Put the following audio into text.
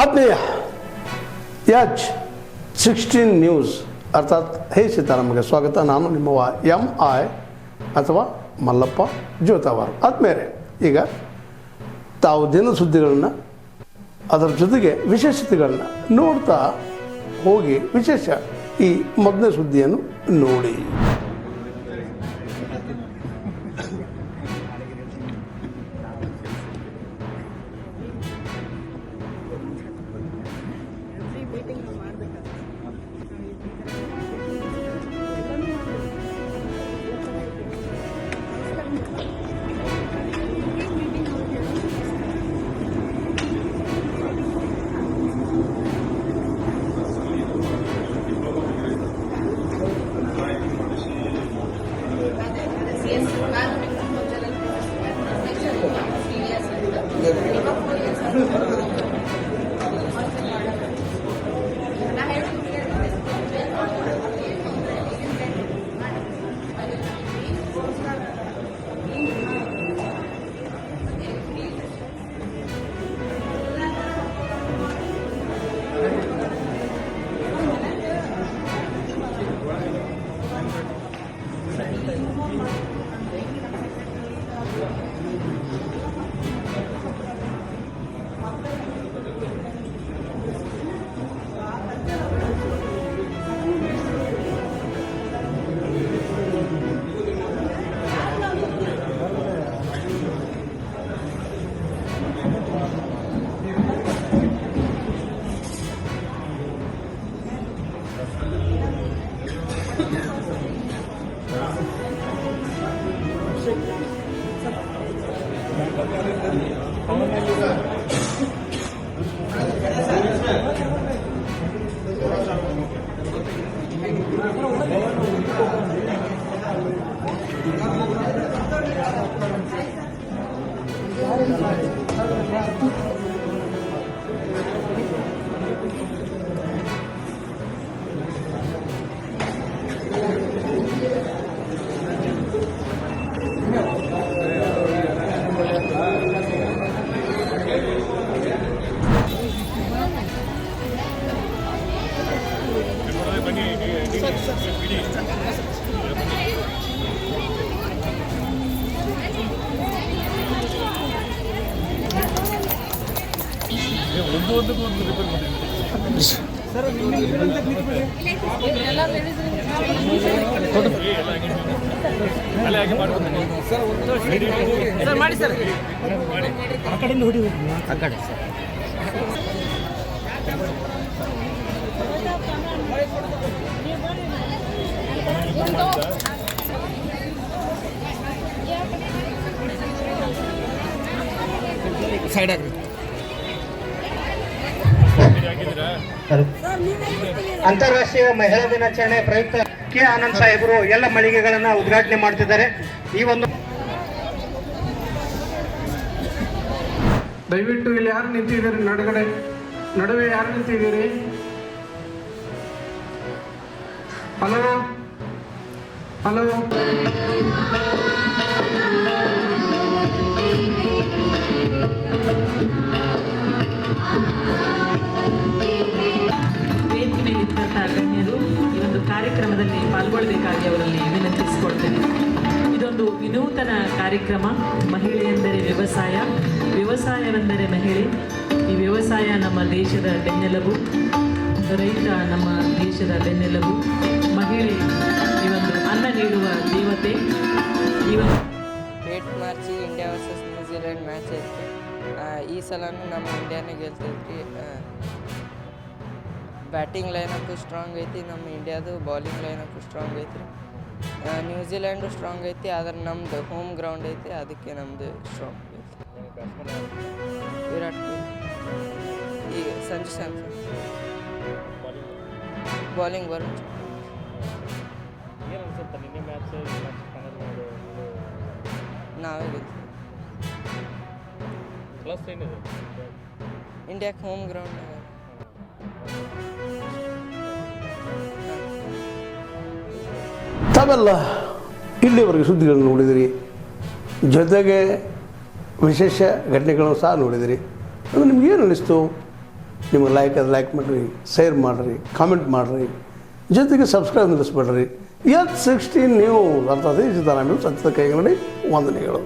ಆತ್ಮೀಯ H16 news ಅರ್ಥಾತ್ ಹೇ ಸೀತಾರಾಮಗೆ ಸ್ವಾಗತ. ನಾನು ನಿಮ್ಮವ MI ಅಥವಾ ಮಲ್ಲಪ್ಪ ಜೋತಾವಾರ್. ಆದ್ಮೇಲೆ ಈಗ ತಾವು ದಿನ ಸುದ್ದಿಗಳನ್ನ ಅದರ ಜೊತೆಗೆ ವಿಶೇಷತೆಗಳನ್ನ ನೋಡ್ತಾ ಹೋಗಿ ವಿಶೇಷ ಈ ಮೊದಲನೇ ಸುದ್ದಿಯನ್ನು ನೋಡಿ. ಅಂತಾರಾಷ್ಟ್ರೀಯ ಮಹಿಳಾ ದಿನಾಚರಣೆ ಪ್ರಯುಕ್ತ ಕೆ ಆನಂದ್ ಸಾಹೇಬರು ಎಲ್ಲ ಮಳಿಗೆಗಳನ್ನ ಉದ್ಘಾಟನೆ ಮಾಡ್ತಿದ್ದಾರೆ. ಈ ಒಂದು ದಯವಿಟ್ಟು ಇಲ್ಲಿ ಯಾರು ನಿಂತಿದ್ದೀರಿ, ನಡುವೆ ಯಾರು ನಿಂತಿದ್ದೀರಿ? ಹಲೋ ಹಲೋ ಗಣ್ಯರು ಈ ಒಂದು ಕಾರ್ಯಕ್ರಮದಲ್ಲಿ ಪಾಲ್ಗೊಳ್ಳಬೇಕಾಗಿ ಅವರಲ್ಲಿ ವಿನಂತಿಸಿಕೊಳ್ತೇನೆ. ಇದೊಂದು ವಿನೂತನ ಕಾರ್ಯಕ್ರಮ. ಮಹಿಳೆಯೆಂದರೆ ವ್ಯವಸಾಯ, ವ್ಯವಸಾಯವೆಂದರೆ ಮಹಿಳೆ. ಈ ವ್ಯವಸಾಯ ನಮ್ಮ ದೇಶದ ಬೆನ್ನೆಲುಬು, ರೈತ ನಮ್ಮ ದೇಶದ ಬೆನ್ನೆಲುಬು. ಮಹಿಳೆ ಈ ಒಂದು ಅನ್ನ ನೀಡುವ ದೇವತೆ. ಈ ಒಂದು 8 ಮಾರ್ಚಿ ಇಂಡಿಯಾ ವರ್ಸಸ್ ನ್ಯೂಜಿಲೆಂಡ್ ಮ್ಯಾಚ್ ಐತಿ. ಈ ಸಲನೂ ನಮ್ಮ ಇಂಡಿಯಾನೇ ಗೆಲ್ತೈತಿ. ಬ್ಯಾಟಿಂಗ್ ಲೈನಪ್ಪು ಸ್ಟ್ರಾಂಗ್ ಐತಿ, ನಮ್ಮ ಇಂಡಿಯಾದು ಬೌಲಿಂಗ್ ಲೈನಪ್ಪು ಸ್ಟ್ರಾಂಗ್ ಐತಿ. ನ್ಯೂಜಿಲೆಂಡು ಸ್ಟ್ರಾಂಗ್ ಐತಿ, ಆದ್ರೆ ನಮ್ಮದು ಹೋಮ್ ಗ್ರೌಂಡ್ ಐತಿ, ಅದಕ್ಕೆ ನಮ್ಮದು ಸ್ಟ್ರಾಂಗ್ ಐತಿ. ವಿರಾಟ್ ಕೊಹ್ಲಿ, ಈಗ ಸಂಜು ಸ್ಯಾಮ್ಸನ್, ಬೌಲಿಂಗ್ ವರುಣ್ ನಾವೇ ಗೆಲ್ತೀವಿ. ಇಂಡಿಯಾಕ್ಕೆ ಹೋಮ್ ಗ್ರೌಂಡ್ ತಾವೆಲ್ಲ ಇಲ್ಲಿವರೆಗೆ ಸುದ್ದಿಗಳನ್ನು ನೋಡಿದಿರಿ, ಜೊತೆಗೆ ವಿಶೇಷ ಘಟನೆಗಳನ್ನು ಸಹ ನೋಡಿದಿರಿ. ಅದು ನಿಮ್ಗೇನು ಅನ್ನಿಸ್ತು? ನಿಮಗೆ ಲೈಕ್ ಮಾಡಿರಿ, ಶೇರ್ ಮಾಡಿರಿ, ಕಾಮೆಂಟ್ ಮಾಡಿರಿ, ಜೊತೆಗೆ ಸಬ್ಸ್ಕ್ರೈಬ್ ನಿಲ್ಲಿಸ್ಬೇಡ್ರಿ. H16 ನ್ಯೂಸ್ ಅರ್ಥಾತ್ ಈ ಸಿತಾರಾಮ್ ನ್ಯೂಸ್ ಸತ್ಯದ ಕೈಗನ್ನಡಿ ವಂದನೆಗಳು.